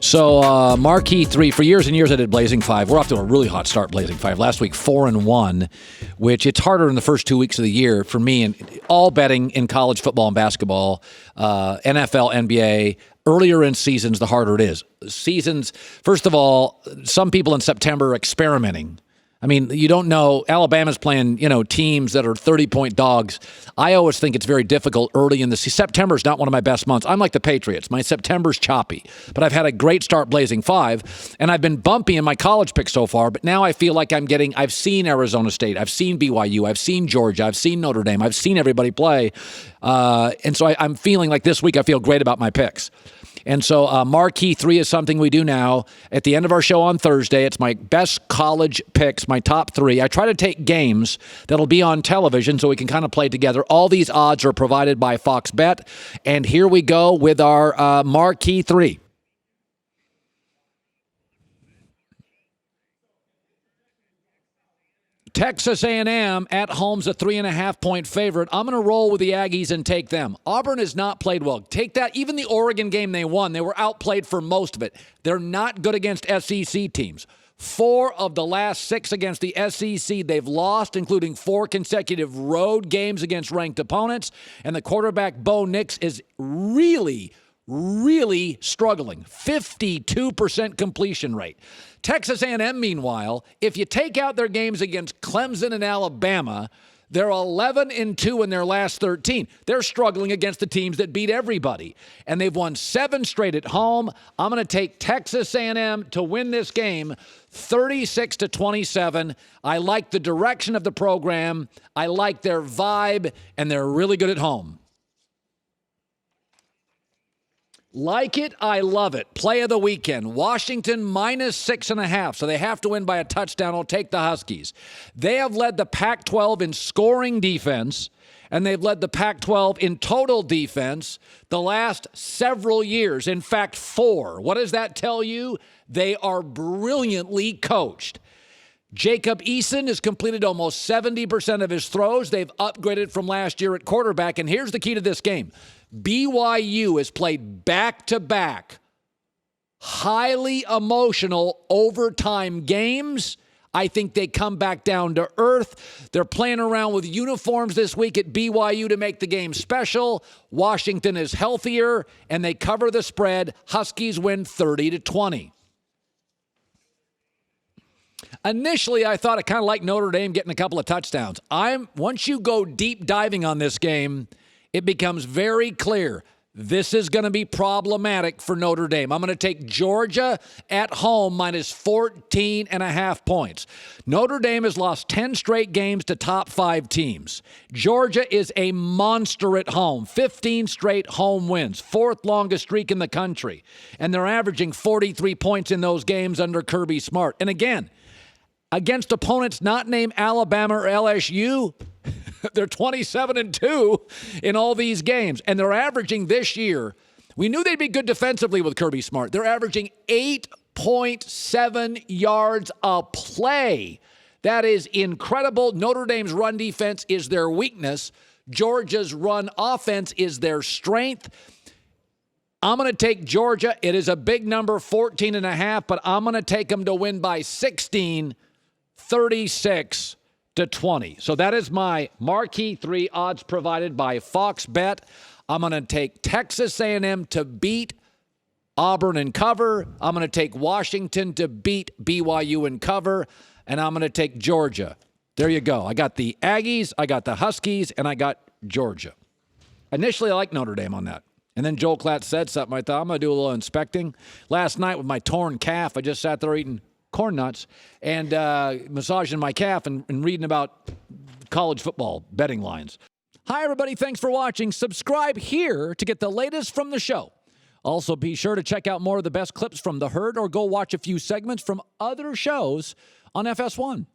So Marquee 3, for years and years I did Blazing 5. We're off to a really hot start, Blazing 5. Last week, 4-1, which it's harder in the first 2 weeks of the year for me. And all betting in college football and basketball, NFL, NBA, earlier in seasons, the harder it is. Seasons, first of all, some people in September are experimenting. I mean, you don't know. Alabama's playing, teams that are 30-point dogs. I always think it's very difficult early in the season. September's not one of my best months. I'm like the Patriots. My September's choppy. But I've had a great start Blazing 5, and I've been bumpy in my college picks so far, but now I feel like I've seen Arizona State. I've seen BYU. I've seen Georgia. I've seen Notre Dame. I've seen everybody play. And so I'm feeling like this week I feel great about my picks. And so Marquee 3 is something we do now. At the end of our show on Thursday, it's my best college picks, my top 3. I try to take games that'll be on television so we can kind of play together. All these odds are provided by Fox Bet. And here we go with our Marquee 3. Texas A&M at home's a 3.5-point favorite. I'm going to roll with the Aggies and take them. Auburn has not played well. Take that. Even the Oregon game they won, they were outplayed for most of it. They're not good against SEC teams. 4 of the last 6 against the SEC they've lost, including 4 consecutive road games against ranked opponents. And the quarterback, Bo Nix, is really struggling. 52% completion rate. Texas A&M, meanwhile, if you take out their games against Clemson and Alabama, they're 11-2 in their last 13. They're struggling against the teams that beat everybody. And they've won 7 straight at home. I'm going to take Texas A&M to win this game 36-27. I like the direction of the program. I like their vibe, and they're really good at home. Like it, I love it. Play of the weekend. Washington -6.5, so they have to win by a touchdown. I'll take the Huskies. They have led the Pac-12 in scoring defense, and they've led the Pac-12 in total defense the last several years. In fact, 4. What does that tell you? They are brilliantly coached. Jacob Eason has completed almost 70% of his throws. They've upgraded from last year at quarterback, and here's the key to this game. BYU has played back-to-back highly emotional overtime games. I think they come back down to earth. They're playing around with uniforms this week at BYU to make the game special. Washington is healthier, and they cover the spread. Huskies win 30-20. Initially, I thought I kind of liked Notre Dame getting a couple of touchdowns. Once you go deep diving on this game, it becomes very clear this is going to be problematic for Notre Dame. I'm going to take Georgia at home -14.5 points. Notre Dame has lost 10 straight games to top 5 teams. Georgia is a monster at home. 15 straight home wins. 4th longest streak in the country. And they're averaging 43 points in those games under Kirby Smart. And again, against opponents not named Alabama or LSU, they're 27-2 in all these games. And they're averaging this year, we knew they'd be good defensively with Kirby Smart. They're averaging 8.7 yards a play. That is incredible. Notre Dame's run defense is their weakness. Georgia's run offense is their strength. I'm going to take Georgia. It is a big number, 14.5, but I'm going to take them to win by 16, 36-20. So that is my Marquee 3 odds provided by Fox Bet. I'm going to take Texas A&M to beat Auburn and cover. I'm going to take Washington to beat BYU and cover. And I'm going to take Georgia. There you go. I got the Aggies, I got the Huskies, and I got Georgia. Initially, I liked Notre Dame on that. And then Joel Klatt said something. I thought, I'm going to do a little inspecting. Last night with my torn calf, I just sat there eating corn nuts and massaging my calf and reading about college football betting lines. Hi, everybody. Thanks for watching. Subscribe here to get the latest from the show. Also, be sure to check out more of the best clips from The Herd or go watch a few segments from other shows on FS1.